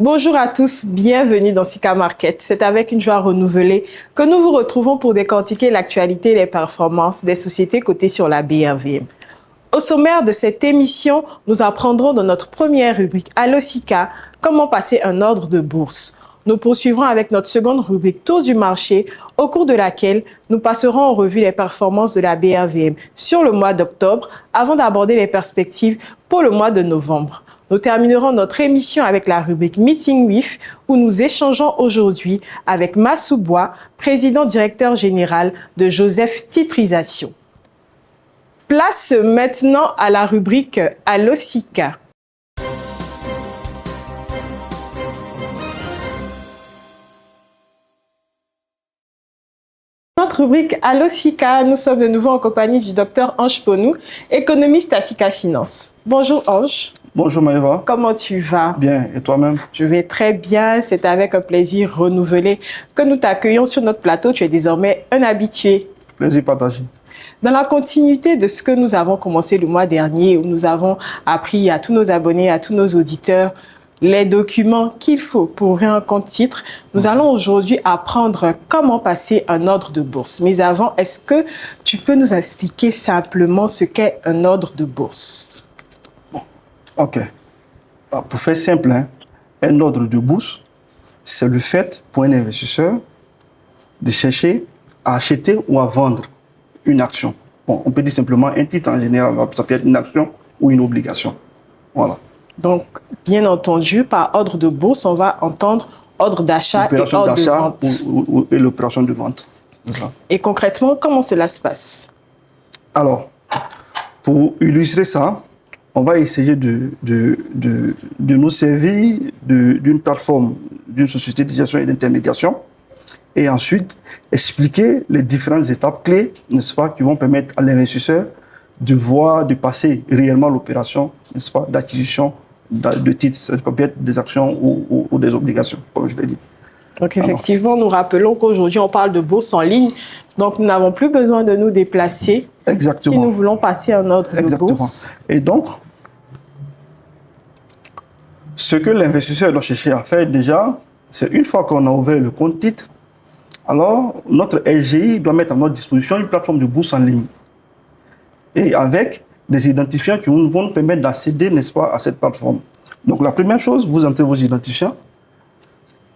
Bonjour à tous, bienvenue dans Sika Market. C'est avec une joie renouvelée que nous vous retrouvons pour décortiquer l'actualité et les performances des sociétés cotées sur la BRVM. Au sommaire de cette émission, nous apprendrons dans notre première rubrique Allo Sika comment passer un ordre de bourse. Nous poursuivrons avec notre seconde rubrique Tour du marché, au cours de laquelle nous passerons en revue les performances de la BRVM sur le mois d'octobre avant d'aborder les perspectives pour le mois de novembre. Nous terminerons notre émission avec la rubrique Meeting with, où nous échangeons aujourd'hui avec Massou Bois, président-directeur général de Joseph Titrisation. Place maintenant à la rubrique Allo Sika. Notre rubrique Allo Sika, nous sommes de nouveau en compagnie du docteur Ange Ponou, économiste à Sika Finance. Bonjour Ange. Bonjour Maëva. Comment tu vas? Bien, et toi-même? Je vais très bien, c'est avec un plaisir renouvelé que nous t'accueillons sur notre plateau. Tu es désormais un habitué. Plaisir partagé. Dans la continuité de ce que nous avons commencé le mois dernier, où nous avons appris à tous nos abonnés, à tous nos auditeurs, les documents qu'il faut pour ouvrir un compte titre, nous allons aujourd'hui apprendre comment passer un ordre de bourse. Mais avant, est-ce que tu peux nous expliquer simplement ce qu'est un ordre de bourse? Ok. Pour faire simple, un ordre de bourse, c'est le fait pour un investisseur de chercher à acheter ou à vendre une action. Bon, on peut dire simplement un titre en général, ça peut être une action ou une obligation. Voilà. Donc, bien entendu, par ordre de bourse, on va entendre ordre d'achat et ordre de vente. Et l'opération de vente. Ça. Et concrètement, comment cela se passe? Alors, pour illustrer ça, on va essayer de nous servir d'une plateforme, d'une société de gestion et d'intermédiation, et ensuite expliquer les différentes étapes clés, n'est-ce pas, qui vont permettre à l'investisseur de passer réellement l'opération, n'est-ce pas, d'acquisition de titres, ça peut être des actions ou des obligations, comme je l'ai dit. Donc effectivement, nous rappelons qu'aujourd'hui, on parle de bourse en ligne, donc nous n'avons plus besoin de nous déplacer. Exactement. Si nous voulons passer un ordre de bourse. Et donc, ce que l'investisseur doit chercher à faire déjà, c'est une fois qu'on a ouvert le compte titre, alors notre LGI doit mettre à notre disposition une plateforme de bourse en ligne. Et avec des identifiants qui vont nous permettre d'accéder, n'est-ce pas, à cette plateforme. Donc la première chose, vous entrez vos identifiants.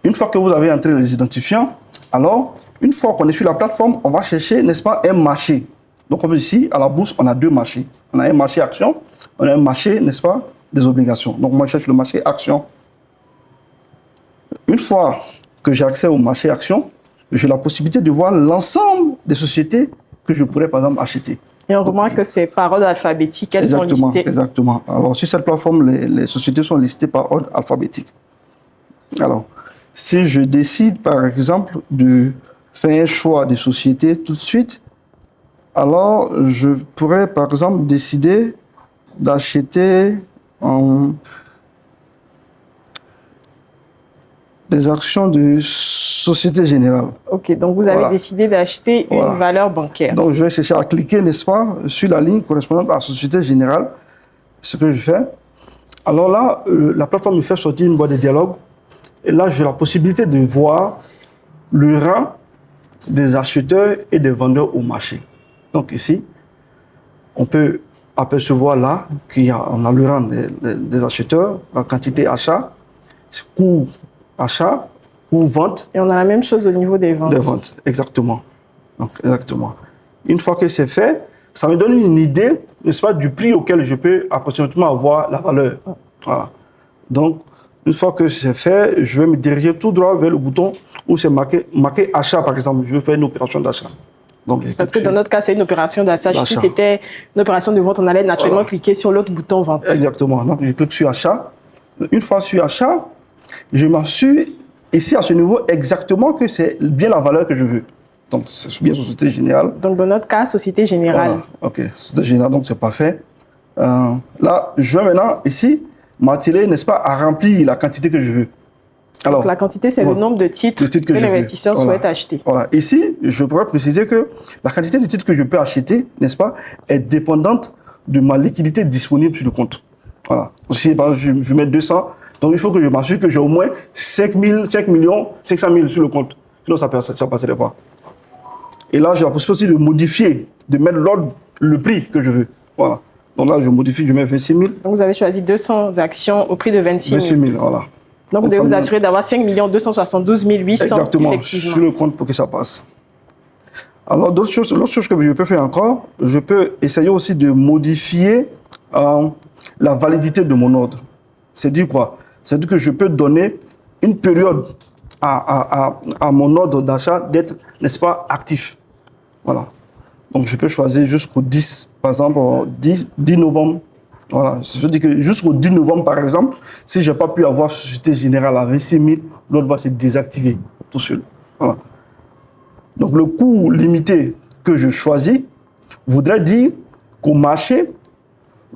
Une fois que vous avez entré les identifiants, alors, une fois qu'on est sur la plateforme, on va chercher, n'est-ce pas, un marché. Donc comme ici, à la bourse, on a deux marchés. On a un marché action, on a un marché, n'est-ce pas, des obligations. Donc moi, je cherche le marché action. Une fois que j'ai accès au marché action, j'ai la possibilité de voir l'ensemble des sociétés que je pourrais, par exemple, acheter. Et on remarque que c'est par ordre alphabétique, elles sont listées. Exactement. Alors, sur cette plateforme, les sociétés sont listées par ordre alphabétique. Alors, si je décide, par exemple, de faire un choix des sociétés tout de suite, alors je pourrais, par exemple, décider d'acheter des actions de Société Générale. Ok, donc vous avez décidé d'acheter une valeur bancaire. Donc je vais chercher à cliquer, n'est-ce pas, sur la ligne correspondante à la Société Générale, ce que je fais. Alors là, la plateforme me fait sortir une boîte de dialogue, et là j'ai la possibilité de voir le rang des acheteurs et des vendeurs au marché. Donc ici, on peut apercevoir là qu'on a le rang des acheteurs, la quantité achat, coût achat, coût vente. Et on a la même chose au niveau des ventes. Des ventes, exactement. Donc, exactement. Une fois que c'est fait, ça me donne une idée, n'est-ce pas, du prix auquel je peux approximativement avoir la valeur. Voilà. Donc, une fois que c'est fait, je vais me diriger tout droit vers le bouton où c'est marqué achat, par exemple. Je veux faire une opération d'achat. Parce que dans notre cas, c'est une opération d'achat. Si c'était une opération de vente, on allait naturellement cliquer sur l'autre bouton vente. Exactement. Donc, je clique sur achat. Une fois sur achat, je m'assure ici à ce niveau exactement que c'est bien la valeur que je veux. Donc, c'est bien Société Générale. Donc, dans notre cas, Société Générale. Voilà. OK, Société Générale, donc c'est parfait. Là, je vais maintenant ici m'atteler, n'est-ce pas, à remplir la quantité que je veux. Alors, donc la quantité, c'est le nombre de titres que l'investisseur souhaite acheter. Voilà. Ici, je pourrais préciser que la quantité de titres que je peux acheter, n'est-ce pas, est dépendante de ma liquidité disponible sur le compte. Voilà. Si par exemple, je mets 200, Donc, il faut que je m'assure que j'ai au moins 5 millions, 500 000 sur le compte. Sinon, ça ne passerait pas. Et là, j'ai la possibilité aussi de modifier, de mettre l'ordre, le prix que je veux. Voilà. Donc là, je modifie, je mets 26 000. Donc, vous avez choisi 200 actions au prix de 26 000. 26 000, voilà. Donc, vous devez vous assurer d'avoir 5 272 800. Exactement, sur le compte pour que ça passe. Alors, l'autre chose que je peux faire encore, je peux essayer aussi de modifier la validité de mon ordre. C'est-à-dire quoi? C'est-à-dire que je peux donner une période à mon ordre d'achat d'être, n'est-ce pas, actif. Voilà. Donc, je peux choisir jusqu'au 10, par exemple, 10 novembre. Voilà. Je veux dire que jusqu'au 10 novembre, par exemple, si je n'ai pas pu avoir Société Générale à 26 000, l'ordre va se désactiver tout seul. Voilà. Donc, le coût limité que je choisis voudrait dire qu'au marché,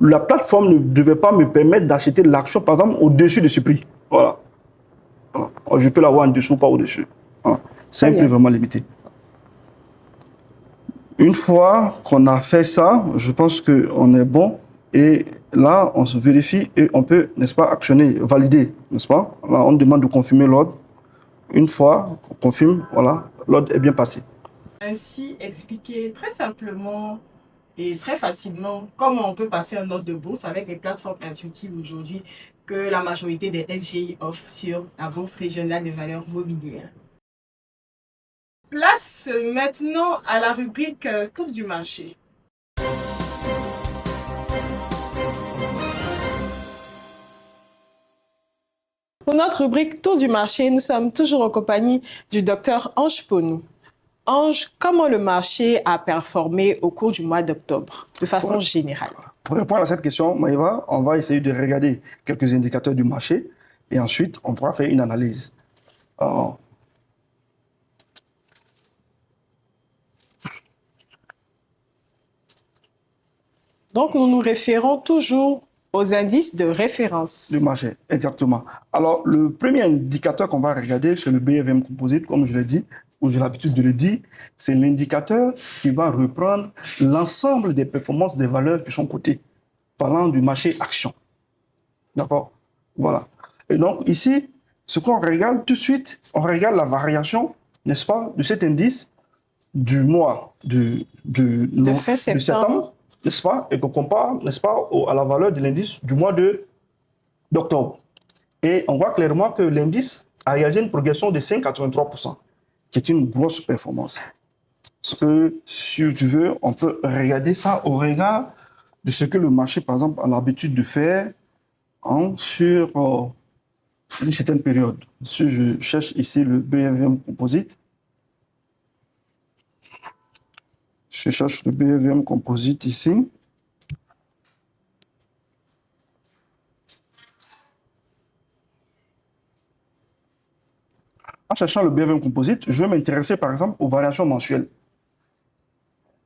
la plateforme ne devait pas me permettre d'acheter l'action, par exemple, au-dessus de ce prix. Voilà. Voilà. Je peux l'avoir en dessous, pas au-dessus. Voilà. C'est un prix vraiment limité. Une fois qu'on a fait ça, je pense qu'on est bon. Et là, on se vérifie et on peut, n'est-ce pas, actionner, valider, n'est-ce pas? Là, on demande de confirmer l'ordre. Une fois qu'on confirme, voilà, l'ordre est bien passé. Ainsi, expliquer très simplement et très facilement comment on peut passer un ordre de bourse avec les plateformes intuitives aujourd'hui que la majorité des SGI offrent sur la Bourse régionale de valeurs mobilières. Place maintenant à la rubrique Tour du marché. Pour notre rubrique Tour du marché, nous sommes toujours en compagnie du docteur Ange Ponou. Ange, comment le marché a performé au cours du mois d'octobre, de façon générale? Pour répondre à cette question, Maïva, on va essayer de regarder quelques indicateurs du marché et ensuite, on pourra faire une analyse. Alors, donc, nous nous référons toujours aux indices de référence. Du marché, exactement. Alors, le premier indicateur qu'on va regarder, c'est le BFM Composite, comme je l'ai dit, ou j'ai l'habitude de le dire, c'est l'indicateur qui va reprendre l'ensemble des performances des valeurs qui sont cotées, parlant du marché action. D'accord? Voilà. Et donc, ici, ce qu'on regarde tout de suite, on regarde la variation, n'est-ce pas, de cet indice du mois de fin septembre, n'est-ce pas, et qu'on compare, n'est-ce pas, à la valeur de l'indice du mois d'octobre. Et on voit clairement que l'indice a réalisé une progression de 5,83%, qui est une grosse performance. Parce que, si tu veux, on peut regarder ça au regard de ce que le marché, par exemple, a l'habitude de faire sur une certaine période. Si je cherche ici le BFM Composite, je cherche le BFM Composite ici. En cherchant le BFM Composite, je vais m'intéresser par exemple aux variations mensuelles.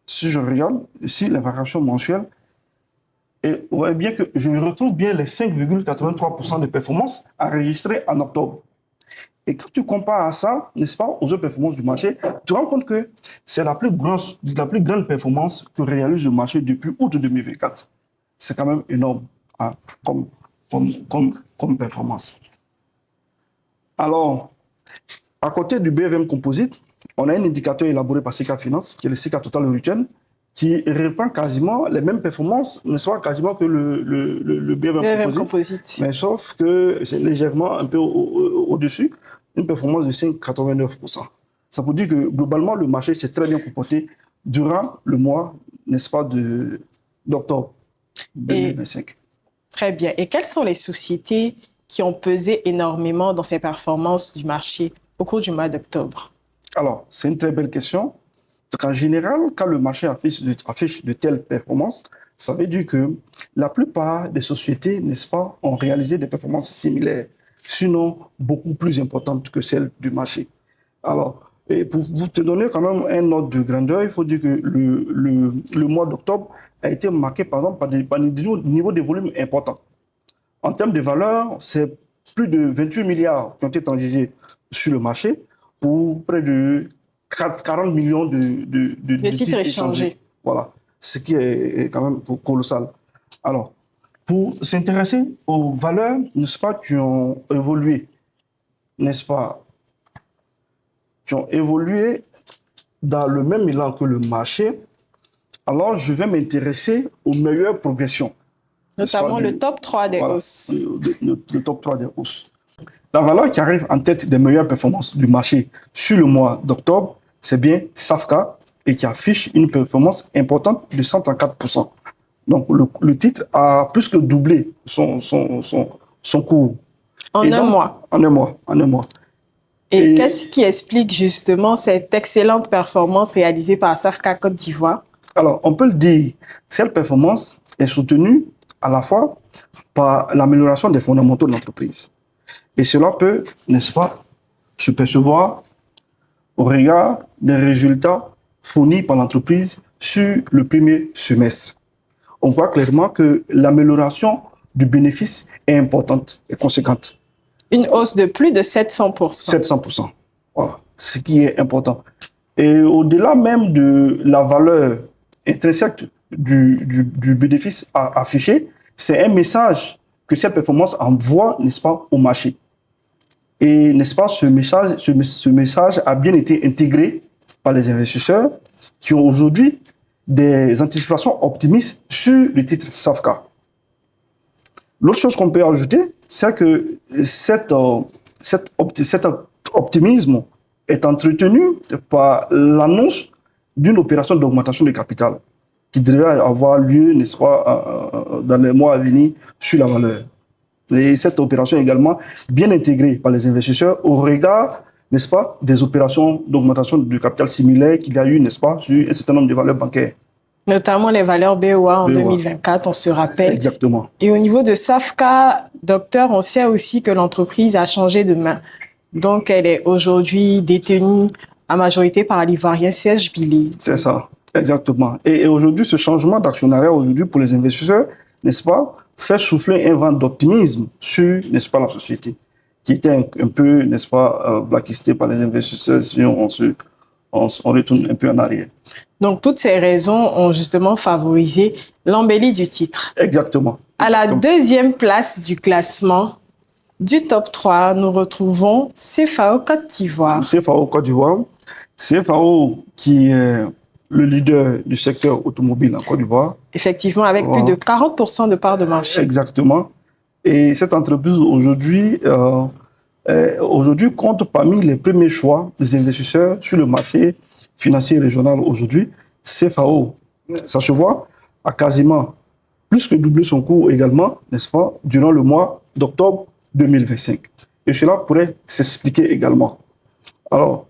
Si je regarde ici les variations mensuelles, et vous voyez bien que je retrouve bien les 5,83% de performance enregistrées en octobre. Et quand tu compares à ça, n'est-ce pas, aux autres performances du marché, tu te rends compte que c'est la plus grande performance que réalise le marché depuis août 2024. C'est quand même énorme hein, comme performance. Alors, à côté du BFM Composite, on a un indicateur élaboré par Sika Finance, qui est le Sika Total Return, qui reprend quasiment les mêmes performances, n'est-ce pas, quasiment que le BFM Composite. Mais sauf que c'est légèrement un peu au-dessus, une performance de 5,89%. Ça veut dire que globalement, le marché s'est très bien comporté durant le mois, n'est-ce pas, d'octobre 2025. Très bien. Et quelles sont les sociétés qui ont pesé énormément dans ces performances du marché au cours du mois d'octobre? Alors, c'est une très belle question. En général, quand le marché affiche de telles performances, ça veut dire que la plupart des sociétés, n'est-ce pas, ont réalisé des performances similaires, sinon beaucoup plus importantes que celles du marché. Alors, et pour vous te donner quand même un ordre de grandeur, il faut dire que le mois d'octobre a été marqué par exemple par des niveaux de volume importants. En termes de valeur, c'est plus de 28 milliards qui ont été transigés sur le marché pour près de 40 millions de titres échangés. Voilà, ce qui est quand même colossal. Alors, pour s'intéresser aux valeurs, n'est-ce pas, qui ont évolué, n'est-ce pas, qui ont évolué dans le même élan que le marché, alors je vais m'intéresser aux meilleures progressions. Notamment le top 3 des voilà, hausses. Le top 3 des hausses. La valeur qui arrive en tête des meilleures performances du marché sur le mois d'octobre, c'est bien Safka et qui affiche une performance importante de 134%. Donc, le titre a plus que doublé son cours. En un mois. En un mois. Et qu'est-ce qui explique justement cette excellente performance réalisée par Safka Côte d'Ivoire? Alors, on peut le dire, cette performance est soutenue à la fois par l'amélioration des fondamentaux de l'entreprise. Et cela peut, n'est-ce pas, se percevoir au regard des résultats fournis par l'entreprise sur le premier semestre. On voit clairement que l'amélioration du bénéfice est importante et conséquente. Une hausse de plus de 700%. 700%. Voilà, ce qui est important. Et au-delà même de la valeur intrinsèque du bénéfice affiché, c'est un message que cette performance envoie, n'est-ce pas, au marché. Et, n'est-ce pas, ce message a bien été intégré par les investisseurs qui ont aujourd'hui des anticipations optimistes sur le titre Safka. L'autre chose qu'on peut ajouter, c'est que cet optimisme est entretenu par l'annonce d'une opération d'augmentation de capital qui devrait avoir lieu, n'est-ce pas, dans les mois à venir sur la valeur. Et cette opération est également bien intégrée par les investisseurs au regard, n'est-ce pas, des opérations d'augmentation du capital similaires qu'il y a eu, n'est-ce pas, sur un certain nombre de valeurs bancaires. Notamment les valeurs BOA en 2024, on se rappelle. Exactement. Et au niveau de Safka, docteur, on sait aussi que l'entreprise a changé de main. Donc, elle est aujourd'hui détenue à majorité par l'Ivoirien Serge Billy. C'est ça, exactement. Et aujourd'hui, ce changement d'actionnariat aujourd'hui pour les investisseurs, n'est-ce pas, fait souffler un vent d'optimisme sur, n'est-ce pas, la société, qui était un peu, n'est-ce pas, blacklistée par les investisseurs si on retourne un peu en arrière. Donc, toutes ces raisons ont justement favorisé l'embellie du titre. Exactement. À la deuxième place du classement du top 3, nous retrouvons CFAO Côte d'Ivoire. CFAO Côte d'Ivoire. CFAO qui est le leader du secteur automobile en Côte d'Ivoire. Effectivement, avec plus de 40% de part de marché. Exactement. Et cette entreprise aujourd'hui compte parmi les premiers choix des investisseurs sur le marché financier régional aujourd'hui. CFAO, ça se voit, a quasiment plus que doublé son cours également, n'est-ce pas, durant le mois d'octobre 2025. Et cela pourrait s'expliquer également. Alors,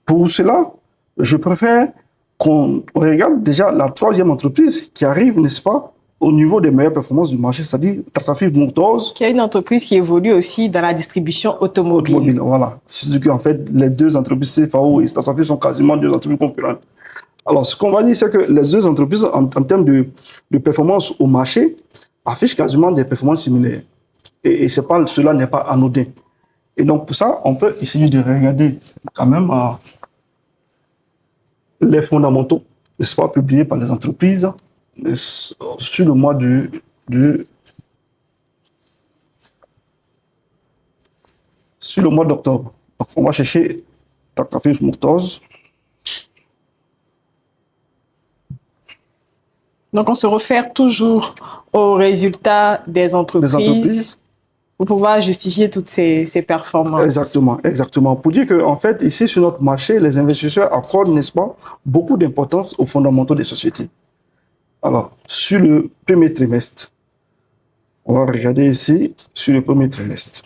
pour cela, je préfère qu'on regarde déjà la troisième entreprise qui arrive, n'est-ce pas, au niveau des meilleures performances du marché, c'est-à-dire Tractafil Motors. Qui est une entreprise qui évolue aussi dans la distribution automobile. Voilà. C'est qu'en fait, les deux entreprises, CFAO et Tractafil, sont quasiment deux entreprises concurrentes. Alors, ce qu'on va dire, c'est que les deux entreprises, en termes de performance au marché, affichent quasiment des performances similaires. Et cela n'est pas anodin. Et donc, pour ça, on peut essayer de regarder quand même les fondamentaux, n'est-ce pas, publiés par les entreprises sur le mois d'octobre. Donc, on va chercher Tractafil Motors. Donc, on se réfère toujours aux résultats des entreprises pour pouvoir justifier toutes ces performances. Exactement. Pour dire qu'en fait, ici, sur notre marché, les investisseurs accordent, n'est-ce pas, beaucoup d'importance aux fondamentaux des sociétés. Alors, sur le premier trimestre, on va regarder ici, sur le premier trimestre.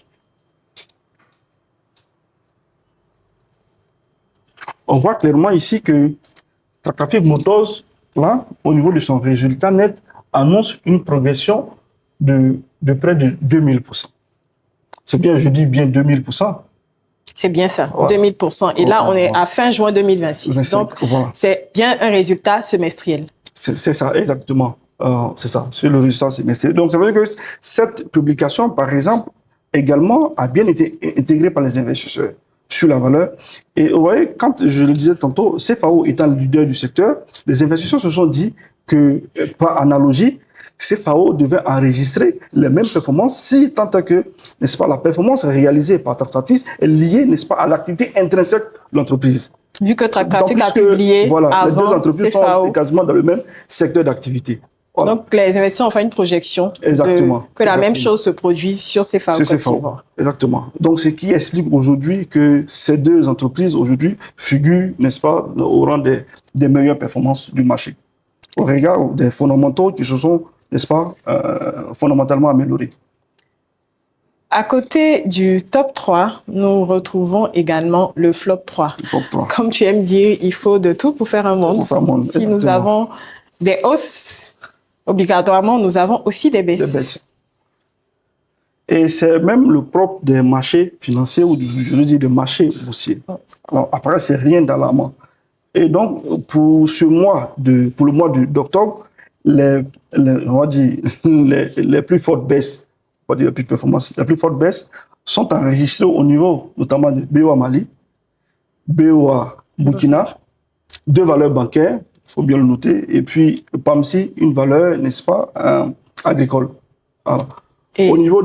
On voit clairement ici que Tractafil Motors, là, au niveau de son résultat net, annonce une progression de près de 2000%. C'est bien, je dis bien 2000%. C'est bien ça, voilà. 2000%. Et là, on est à fin juin 2026. Donc, c'est bien un résultat semestriel. C'est ça, exactement. C'est ça, c'est le résultat semestriel. Donc, ça veut dire que cette publication, par exemple, également a bien été intégrée par les investisseurs sur la valeur. Et vous voyez, quand je le disais tantôt, CFAO étant le leader du secteur, les investisseurs se sont dit que, par analogie, CFAO devait enregistrer les mêmes performances si tant que, n'est-ce pas, la performance réalisée par Tractrafis est liée, n'est-ce pas, à l'activité intrinsèque de l'entreprise. Vu que Tractrafis a publié voilà, avant les deux entreprises CFAO. sont quasiment dans le même secteur d'activité. Voilà. Donc, les investisseurs ont fait une projection que la même chose se produise sur CFAO. Exactement. Donc, ce qui explique aujourd'hui que ces deux entreprises, aujourd'hui, figurent, n'est-ce pas, au rang des meilleures performances du marché, au regard des fondamentaux qui se sont, n'est-ce pas, fondamentalement améliorés. À côté du top 3, nous retrouvons également le flop 3. Comme tu aimes dire, il faut de tout pour faire un monde. Si nous avons des hausses, obligatoirement, nous avons aussi des baisses. Et c'est même le propre des marchés financiers ou je veux dire des marchés boursiers. Alors après, c'est rien d'alarmant. Et donc, pour le mois d'octobre, on va dire, les plus fortes baisses, on va dire les plus performances, les plus fortes baisses sont enregistrées au niveau notamment de BOA Mali, BOA Burkina, deux valeurs bancaires, il faut bien le noter, et puis PAMSI, une valeur, n'est-ce pas, agricole. Voilà. Et au niveau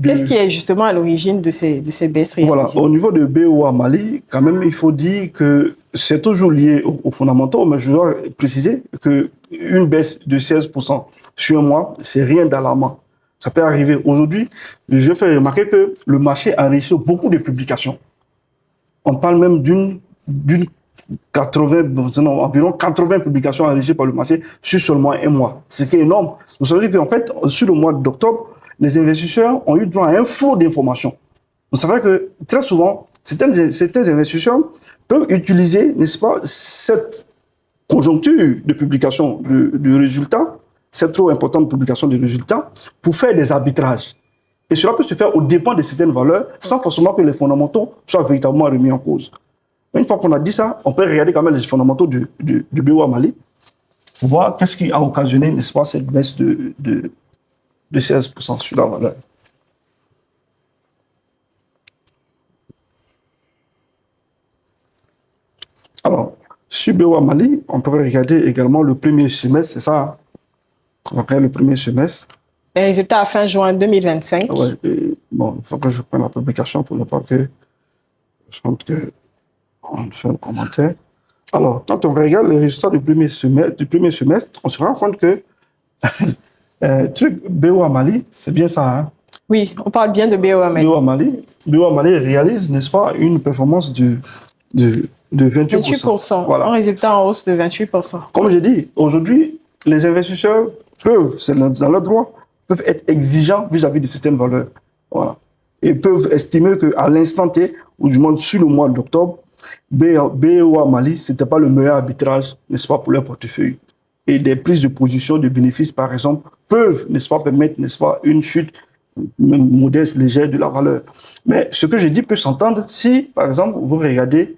qu'est-ce qui est justement à l'origine de ces baisses réalisées? Voilà, au niveau de BOA Mali, quand même, il faut dire que c'est toujours lié aux fondamentaux, mais je dois préciser qu'une baisse de 16% sur un mois, c'est rien d'alarmant. Ça peut arriver. Aujourd'hui, je fais remarquer que le marché a enregistré beaucoup de publications. On parle même environ 80 publications enregistrées par le marché sur seulement un mois. Ce qui est énorme. Vous savez qu'en fait, sur le mois d'octobre, les investisseurs ont eu droit à un flot d'informations. Vous savez que très souvent, certains investisseurs peuvent utiliser, n'est-ce pas, cette conjoncture de publication de résultats, cette trop importante publication de résultats, pour faire des arbitrages. Et cela peut se faire aux dépens de certaines valeurs, sans forcément que les fondamentaux soient véritablement remis en cause. Une fois qu'on a dit ça, on peut regarder quand même les fondamentaux du BOA Mali, pour voir qu'est-ce qui a occasionné, n'est-ce pas, cette baisse de 16% sur la valeur. Alors, sur BOA Mali, on peut regarder également le premier semestre, c'est ça, on regarde le premier semestre. Les résultats à fin juin 2025. Ouais, bon, il faut que je prenne la publication pour ne pas que je sente que on fait un commentaire. Alors, quand on regarde les résultats du premier semestre, on se rend compte que BOA Mali, c'est bien ça, hein? Oui, on parle bien de BOA Mali. BOA Mali réalise, n'est-ce pas, une performance de 28%. 28%. Voilà. Un résultat en hausse de 28%. Comme je dis, aujourd'hui, les investisseurs peuvent, c'est dans leur droit, peuvent être exigeants vis-à-vis de certaines valeurs. Voilà. Et peuvent estimer qu'à l'instant T, ou du moins sur le mois d'octobre, BOA Mali, ce n'était pas le meilleur arbitrage, n'est-ce pas, pour leur portefeuille. Et des prises de position, de bénéfices, par exemple, peuvent, n'est-ce pas, permettre, n'est-ce pas, une chute même modeste, légère de la valeur. Mais ce que je dis peut s'entendre si, par exemple, vous regardez,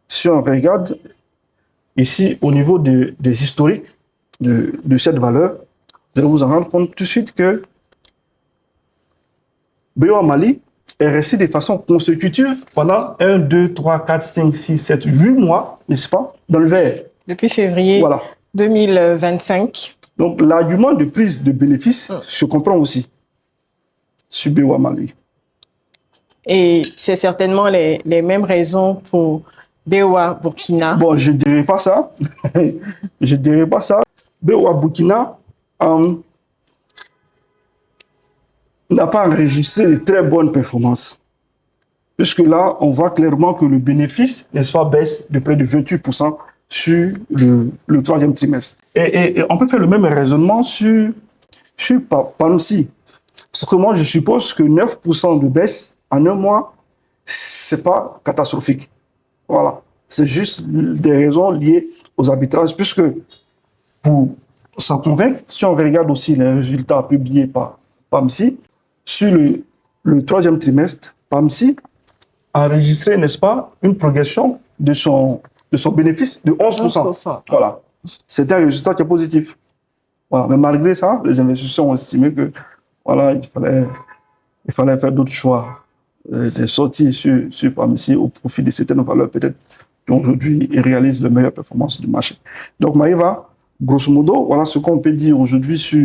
si on regarde ici au niveau des historiques de cette valeur, vous allez vous en rendre compte tout de suite que BOA Mali est resté de façon consécutive pendant 1, 2, 3, 4, 5, 6, 7, 8 mois, n'est-ce pas, dans le vert. Depuis février 2025. Donc, l'argument de prise de bénéfices se comprend aussi sur BOA Mali. Et c'est certainement les mêmes raisons pour BOA Burkina. Bon, je ne dirais pas ça. Je ne dirais pas ça. BOA Burkina n'a pas enregistré de très bonnes performances. Puisque là, on voit clairement que le bénéfice, n'est-ce pas, baisse de près de 28% sur le troisième trimestre. Et on peut faire le même raisonnement sur PAMSI. Parce que moi, je suppose que 9% de baisse en un mois, c'est pas catastrophique. Voilà. C'est juste des raisons liées aux arbitrages, puisque pour s'en convaincre, si on regarde aussi les résultats publiés par PAMSI, sur le troisième trimestre, PAMSI a enregistré, n'est-ce pas, une progression de son bénéfice de 11%. Voilà. C'est un résultat qui est positif. Voilà. Mais malgré ça, les investisseurs ont estimé que voilà, il fallait faire d'autres choix, des sorties sur PAMSI au profit de certaines valeurs peut-être qu'aujourd'hui, ils réalisent les meilleures performances du marché. Donc, Maïva, Grosso modo, voilà ce qu'on peut dire aujourd'hui sur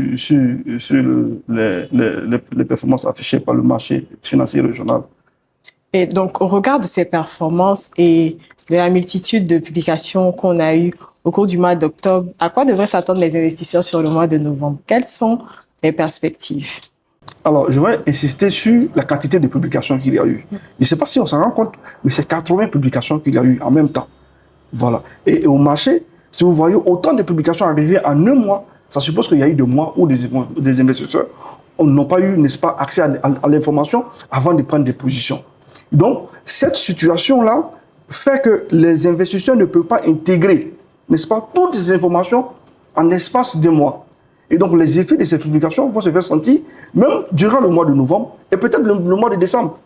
les performances affichées par le marché financier régional. Et donc, au regard de ces performances et de la multitude de publications qu'on a eues au cours du mois d'octobre, à quoi devraient s'attendre les investisseurs sur le mois de novembre? Quelles sont les perspectives? Alors, je vais insister sur la quantité de publications qu'il y a eu. Je ne sais pas si on s'en rend compte, mais c'est 80 publications qu'il y a eu en même temps. Voilà. Et au marché, si vous voyez autant de publications arriver en un mois, ça suppose qu'il y a eu des mois où des investisseurs n'ont pas eu, n'est-ce pas, accès à l'information avant de prendre des positions. Donc, cette situation-là fait que les investisseurs ne peuvent pas intégrer, n'est-ce pas, toutes ces informations en l'espace de mois. Et donc, les effets de ces publications vont se faire sentir même durant le mois de novembre et peut-être le mois de décembre.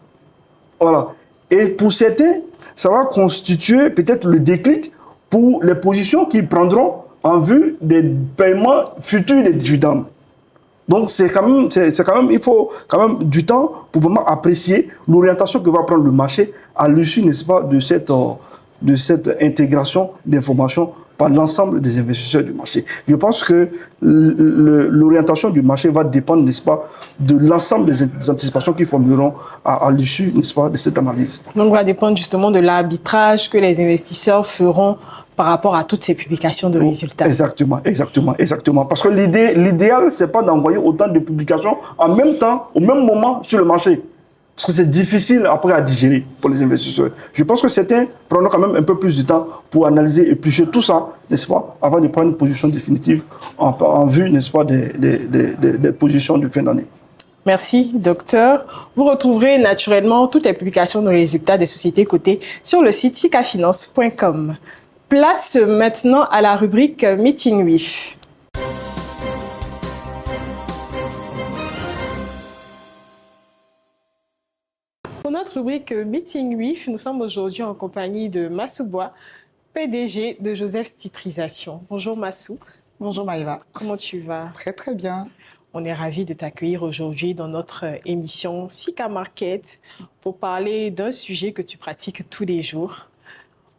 Voilà. Et pour certains, ça va constituer peut-être le déclic pour les positions qu'ils prendront en vue des paiements futurs des dividendes. Donc, il faut quand même du temps pour vraiment apprécier l'orientation que va prendre le marché à l'issue, n'est-ce pas, de cette intégration d'informations par l'ensemble des investisseurs du marché. Je pense que l'orientation du marché va dépendre, n'est-ce pas, de l'ensemble des anticipations qu'ils formeront à l'issue, n'est-ce pas, de cette analyse. Donc, va dépendre justement de l'arbitrage que les investisseurs feront par rapport à toutes ces publications de résultats. Exactement, exactement, exactement. Parce que l'idéal, ce n'est pas d'envoyer autant de publications en même temps, au même moment sur le marché. Parce que c'est difficile après à digérer pour les investisseurs. Je pense que certains prendront quand même un peu plus de temps pour analyser et éplucher tout ça, n'est-ce pas, avant de prendre une position définitive en vue, n'est-ce pas, des positions de fin d'année. Merci, docteur. Vous retrouverez naturellement toutes les publications de résultats des sociétés cotées sur le site sicafinance.com. Place maintenant à la rubrique Meeting with. Pour notre rubrique Meeting with, nous sommes aujourd'hui en compagnie de Massou Bois, PDG de Joseph Titrisation. Bonjour Massou. Bonjour Maïva. Comment tu vas? Très très bien. On est ravis de t'accueillir aujourd'hui dans notre émission Sika Market pour parler d'un sujet que tu pratiques tous les jours.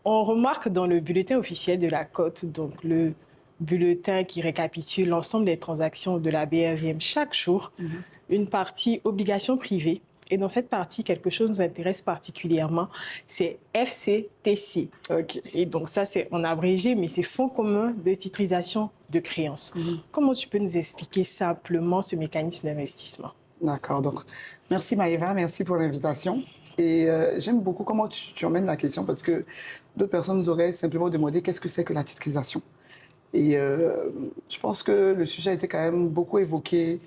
On remarque dans le bulletin officiel de la cote, donc le bulletin qui récapitule l'ensemble des transactions de la BRVM chaque jour, une partie obligations privées. Et dans cette partie, quelque chose nous intéresse particulièrement, c'est FCTC. Ok. Et donc ça, c'est en abrégé, mais c'est Fonds commun de titrisation de créances. Comment tu peux nous expliquer simplement ce mécanisme d'investissement? D'accord. Donc, merci Maïva, merci pour l'invitation. Et j'aime beaucoup comment tu emmènes la question parce que d'autres personnes nous auraient simplement demandé qu'est-ce que c'est que la titrisation. Et je pense que le sujet a été quand même beaucoup évoqué.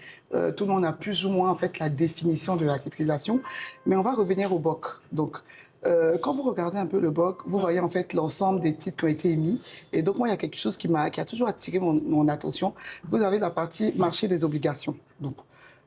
Tout le monde a plus ou moins en fait la définition de la titrisation. Mais on va revenir au BOC. Donc, quand vous regardez un peu le BOC, vous voyez en fait l'ensemble des titres qui ont été émis. Et donc, moi, il y a quelque chose qui a toujours attiré mon attention. Vous avez la partie marché des obligations.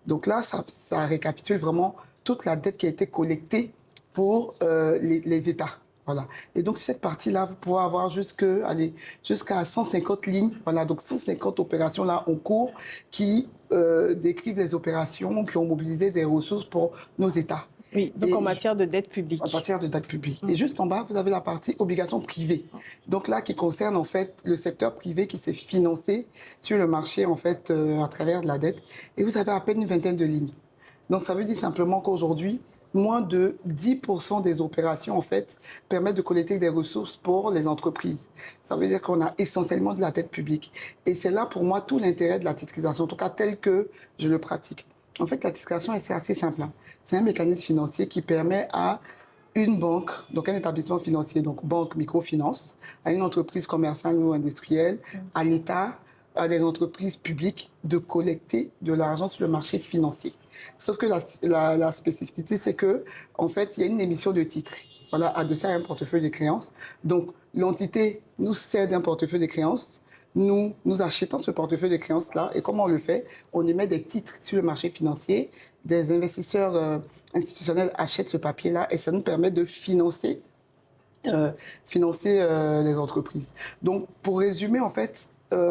Donc là, ça récapitule vraiment toute la dette qui a été collectée pour les États. Voilà. Et donc, cette partie-là, vous pouvez avoir jusqu'à 150 lignes. Voilà. Donc, 150 opérations là en cours qui décrivent les opérations qui ont mobilisé des ressources pour nos États. Oui, donc en matière de dette publique. En matière de dette publique. Et juste en bas, vous avez la partie obligations privées. Donc là, qui concerne en fait le secteur privé qui s'est financé sur le marché en fait à travers de la dette. Et vous avez à peine une vingtaine de lignes. Donc ça veut dire simplement qu'aujourd'hui, moins de 10% des opérations en fait permettent de collecter des ressources pour les entreprises. Ça veut dire qu'on a essentiellement de la dette publique. Et c'est là pour moi tout l'intérêt de la titrisation, en tout cas tel que je le pratique. En fait, la titrisation, c'est assez simple. C'est un mécanisme financier qui permet à une banque, donc un établissement financier, donc banque, microfinance, à une entreprise commerciale ou industrielle, à l'État, à des entreprises publiques de collecter de l'argent sur le marché financier. Sauf que la spécificité, c'est que en fait, il y a une émission de titres, voilà, adossée à un portefeuille de créances. Donc, l'entité nous cède un portefeuille de créances. Nous achetons ce portefeuille de créances-là. Et comment on le fait? On émet des titres sur le marché financier. Des investisseurs institutionnels achètent ce papier-là et ça nous permet de financer les entreprises. Donc, pour résumer, en fait,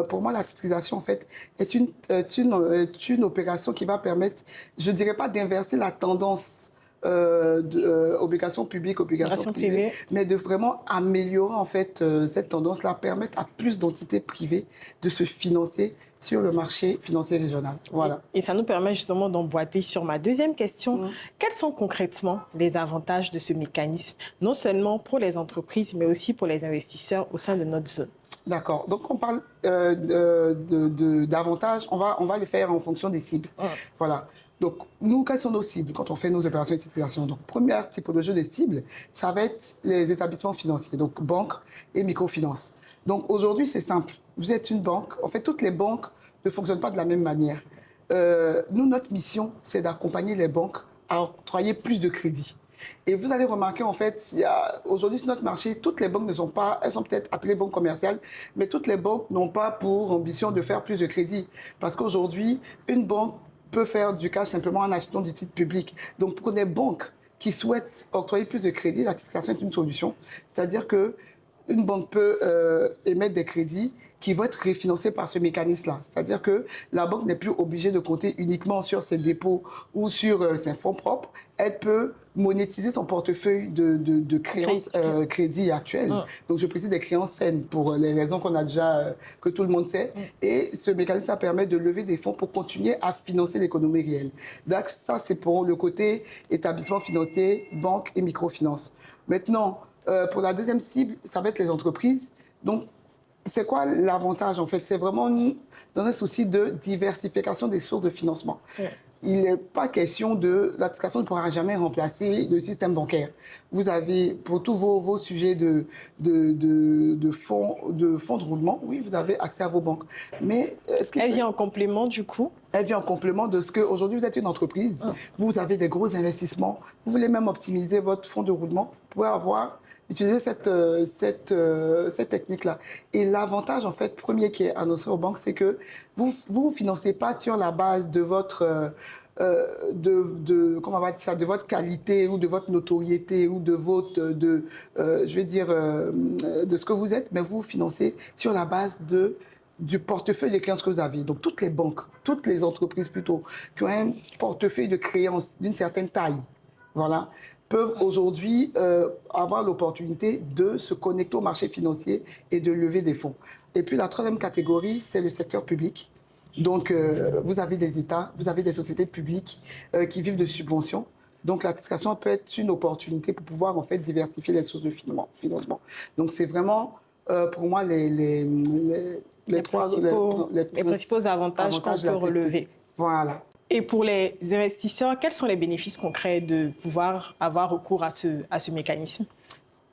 pour moi, la titrisation, en fait, est une opération qui va permettre, je ne dirais pas d'inverser la tendance obligations publiques, obligations privées, mais de vraiment améliorer en fait cette tendance-là, permettre à plus d'entités privées de se financer sur le marché financier régional. Voilà. Et ça nous permet justement d'emboîter sur ma deuxième question. Quels sont concrètement les avantages de ce mécanisme, non seulement pour les entreprises, mais aussi pour les investisseurs au sein de notre zone? D'accord. Donc, on parle d'avantages. On va le faire en fonction des cibles. Voilà. Donc, nous, quelles sont nos cibles quand on fait nos opérations de titrisation? Donc, première typologie des cibles, ça va être les établissements financiers, donc banques et microfinances. Donc, aujourd'hui, c'est simple. Vous êtes une banque. En fait, toutes les banques ne fonctionnent pas de la même manière. Nous, notre mission, c'est d'accompagner les banques à octroyer plus de crédits. Et vous allez remarquer, en fait, aujourd'hui sur notre marché, toutes les banques ne sont pas, elles sont peut-être appelées banques commerciales, mais toutes les banques n'ont pas pour ambition de faire plus de crédit. Parce qu'aujourd'hui, une banque peut faire du cash simplement en achetant du titre public. Donc, pour les banques qui souhaitent octroyer plus de crédit, la titrisation est une solution. C'est-à-dire que une banque peut émettre des crédits qui vont être refinancés par ce mécanisme-là. C'est-à-dire que la banque n'est plus obligée de compter uniquement sur ses dépôts ou sur ses fonds propres. Elle peut monétiser son portefeuille de créances crédit actuelles. Donc, je précise des créances saines pour les raisons qu'on a déjà, que tout le monde sait. Et ce mécanisme, ça permet de lever des fonds pour continuer à financer l'économie réelle. Donc, ça, c'est pour le côté établissement financier, banque et microfinance. Maintenant, pour la deuxième cible, ça va être les entreprises. Donc, c'est quoi l'avantage en fait? C'est vraiment dans un souci de diversification des sources de financement. Il n'est pas question la titrisation ne pourra jamais remplacer le système bancaire. Vous avez, pour tous vos sujets de fonds de roulement, oui, vous avez accès à vos banques. Mais elle vient en complément du coup? Elle vient en complément de ce que aujourd'hui vous êtes une entreprise, vous avez des gros investissements, vous voulez même optimiser votre fonds de roulement, vous pouvez utiliser cette technique-là. Et l'avantage, en fait, premier qui est annoncé aux banques, c'est que vous financez pas sur la base de votre comment on va dire ça, de votre qualité ou de votre notoriété ou de votre de ce que vous êtes, mais vous financez sur la base du portefeuille de créances que vous avez. Donc toutes les banques, toutes les entreprises plutôt qui ont un portefeuille de créances d'une certaine taille, voilà, peuvent aujourd'hui avoir l'opportunité de se connecter au marché financier et de lever des fonds. Et puis la troisième catégorie, c'est le secteur public. Donc vous avez des États, vous avez des sociétés publiques qui vivent de subventions. Donc la titrisation peut être une opportunité pour pouvoir en fait diversifier les sources de financement. Donc c'est vraiment pour moi les principaux avantages qu'on peut relever. Voilà. Et pour les investisseurs, quels sont les bénéfices concrets de pouvoir avoir recours à ce mécanisme?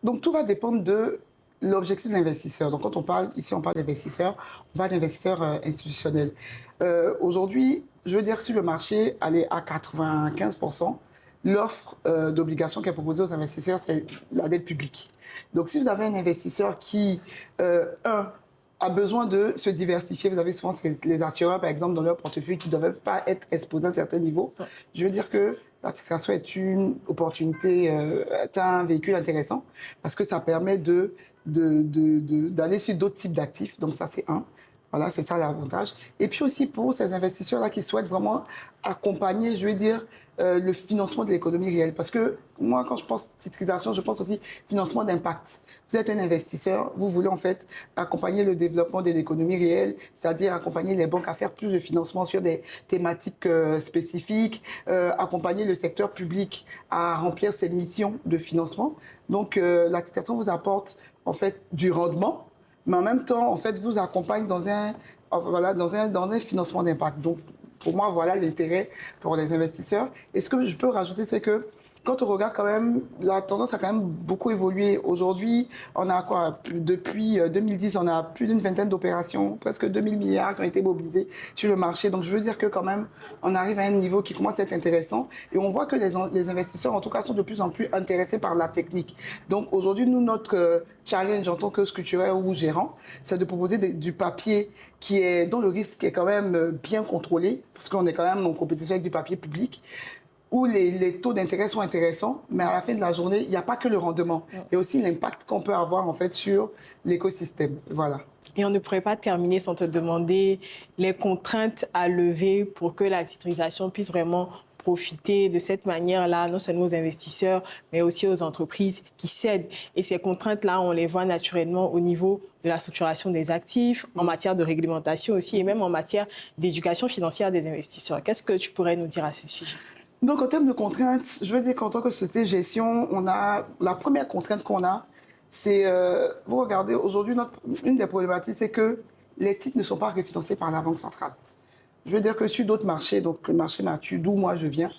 Donc, tout va dépendre de l'objectif de l'investisseur. Donc, quand on parle, ici, on parle d'investisseurs, on parle d'investisseurs institutionnels. Aujourd'hui, je veux dire, sur le marché, elle est à 95%. L'offre d'obligations qui est proposée aux investisseurs, c'est la dette publique. Donc, si vous avez un investisseur qui, a besoin de se diversifier. Vous avez souvent les assureurs, par exemple, dans leur portefeuille qui ne doivent pas être exposés à un certain niveau. Je veux dire que la titrisation est une opportunité, est un véhicule intéressant parce que ça permet d'aller sur d'autres types d'actifs. Donc ça, c'est un. Voilà, c'est ça l'avantage. Et puis aussi pour ces investisseurs-là qui souhaitent vraiment accompagner, je veux dire, le financement de l'économie réelle. Parce que moi, quand je pense titrisation, je pense aussi financement d'impact. Vous êtes un investisseur, vous voulez en fait accompagner le développement de l'économie réelle, c'est-à-dire accompagner les banques à faire plus de financement sur des thématiques spécifiques, accompagner le secteur public à remplir ses missions de financement. Donc, la titrisation vous apporte en fait du rendement, mais en même temps, en fait, vous accompagne dans un financement d'impact. Donc, pour moi, voilà l'intérêt pour les investisseurs. Et ce que je peux rajouter, c'est que quand on regarde quand même, la tendance a quand même beaucoup évolué. Aujourd'hui, on a quoi? Depuis 2010, on a plus d'une vingtaine d'opérations, presque 2000 milliards qui ont été mobilisés sur le marché. Donc, je veux dire que quand même, on arrive à un niveau qui commence à être intéressant. Et on voit que les investisseurs, en tout cas, sont de plus en plus intéressés par la technique. Donc, aujourd'hui, nous, notre challenge en tant que sculpteur ou gérant, c'est de proposer du papier dont le risque est quand même bien contrôlé, parce qu'on est quand même en compétition avec du papier public, où les taux d'intérêt sont intéressants, mais à la fin de la journée, il n'y a pas que le rendement. Il y a aussi l'impact qu'on peut avoir en fait sur l'écosystème. Voilà. Et on ne pourrait pas terminer sans te demander les contraintes à lever pour que la titrisation puisse vraiment profiter de cette manière-là, non seulement aux investisseurs, mais aussi aux entreprises qui cèdent. Et ces contraintes-là, on les voit naturellement au niveau de la structuration des actifs, en matière de réglementation aussi, et même en matière d'éducation financière des investisseurs. Qu'est-ce que tu pourrais nous dire à ce sujet? Donc, en termes de contraintes, je veux dire qu'en tant que société de gestion, on a la première contrainte qu'on a, c'est, vous regardez, aujourd'hui, une des problématiques, c'est que les titres ne sont pas refinancés par la Banque centrale. Je veux dire que sur d'autres marchés, donc le marché mature, d'où moi je viens,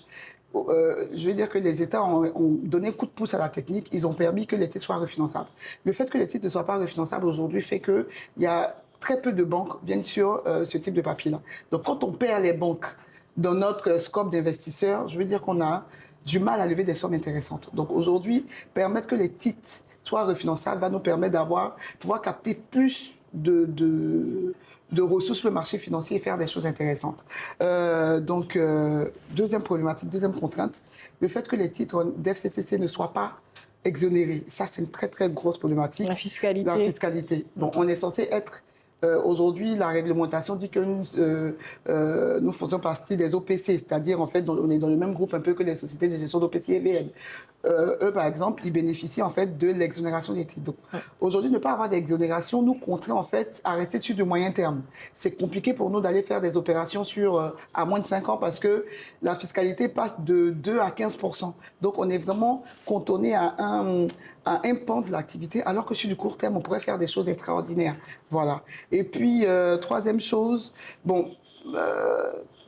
je veux dire que les États ont donné un coup de pouce à la technique, ils ont permis que les titres soient refinançables. Le fait que les titres ne soient pas refinançables aujourd'hui fait que il y a très peu de banques viennent sur ce type de papier-là. Donc quand on perd les banques dans notre scope d'investisseurs, je veux dire qu'on a du mal à lever des sommes intéressantes. Donc aujourd'hui, permettre que les titres soient refinançables va nous permettre pouvoir capter plus de ressources sur le marché financier et faire des choses intéressantes. Deuxième problématique, deuxième contrainte, le fait que les titres d'FCTC ne soient pas exonérés. Ça, c'est une très, très grosse problématique. La fiscalité. La fiscalité. Donc, on est censé être... aujourd'hui, la réglementation dit que nous faisons partie des OPC, c'est-à-dire, en fait, on est dans le même groupe un peu que les sociétés de gestion d'OPC et VM. Eux, par exemple, ils bénéficient, en fait, de l'exonération des titres. Donc, aujourd'hui, ne pas avoir d'exonération nous contraint, en fait, à rester sur du moyen terme. C'est compliqué pour nous d'aller faire des opérations à moins de 5 ans parce que la fiscalité passe de 2 à 15%. Donc, on est vraiment cantonné à un pan de l'activité, alors que sur du court terme, on pourrait faire des choses extraordinaires. Voilà. Et puis, troisième chose,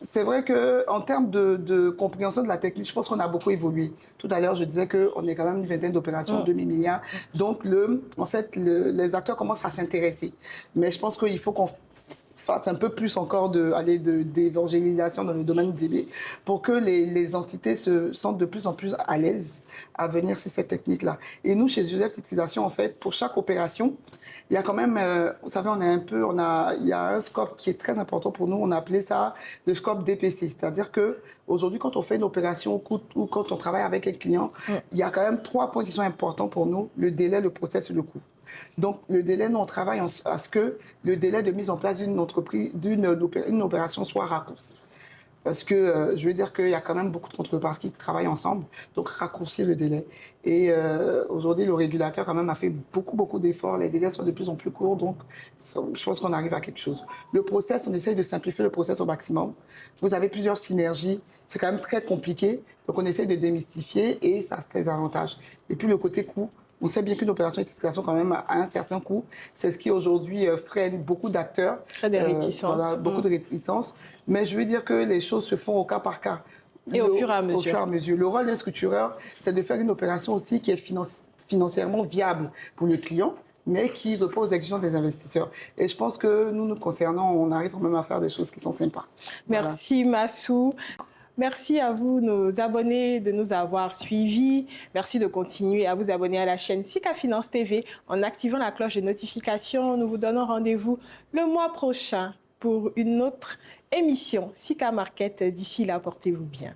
c'est vrai que en termes de compréhension de la technique, je pense qu'on a beaucoup évolué. Tout à l'heure, je disais qu'on est quand même une vingtaine d'opérations, 2 000 milliards. Donc, les acteurs commencent à s'intéresser. Mais je pense qu'il faut qu'on fasse un peu plus encore d'évangélisation dans le domaine du DB pour que les entités se sentent de plus en plus à l'aise à venir sur cette technique-là. Et nous, chez Joseph Titrisation, en fait, pour chaque opération, il y a quand même, vous savez, il y a un scope qui est très important pour nous. On a appelé ça le scope DPC. C'est-à-dire que aujourd'hui, quand on fait une opération ou quand on travaille avec un client, il y a quand même 3 points qui sont importants pour nous: le délai, le process et le coût. Donc, le délai, nous, on travaille à ce que le délai de mise en place d'une opération soit raccourci. Parce que je veux dire qu'il y a quand même beaucoup de contreparties qui travaillent ensemble, donc raccourcir le délai. Et aujourd'hui, le régulateur quand même a fait beaucoup d'efforts. Les délais sont de plus en plus courts, donc je pense qu'on arrive à quelque chose. Le process, on essaye de simplifier le process au maximum. Vous avez plusieurs synergies, c'est quand même très compliqué, donc on essaye de démystifier et ça a ses avantages. Et puis le côté coût. On sait bien qu'une opération de titrisation, quand même, a un certain coût. C'est ce qui, aujourd'hui, freine beaucoup d'acteurs. Très des réticences. Voilà, beaucoup de réticences. Mais je veux dire que les choses se font au cas par cas. Et au fur et à mesure. Au fur et à mesure. Le rôle d'un structureur, c'est de faire une opération aussi qui est financièrement viable pour le client, mais qui repose aux exigences des investisseurs. Et je pense que nous concernant, on arrive quand même à faire des choses qui sont sympas. Merci, voilà. Massou. Merci à vous, nos abonnés, de nous avoir suivis. Merci de continuer à vous abonner à la chaîne Sika Finance TV en activant la cloche de notification. Nous vous donnons rendez-vous le mois prochain pour une autre émission Sika Market. D'ici là, portez-vous bien.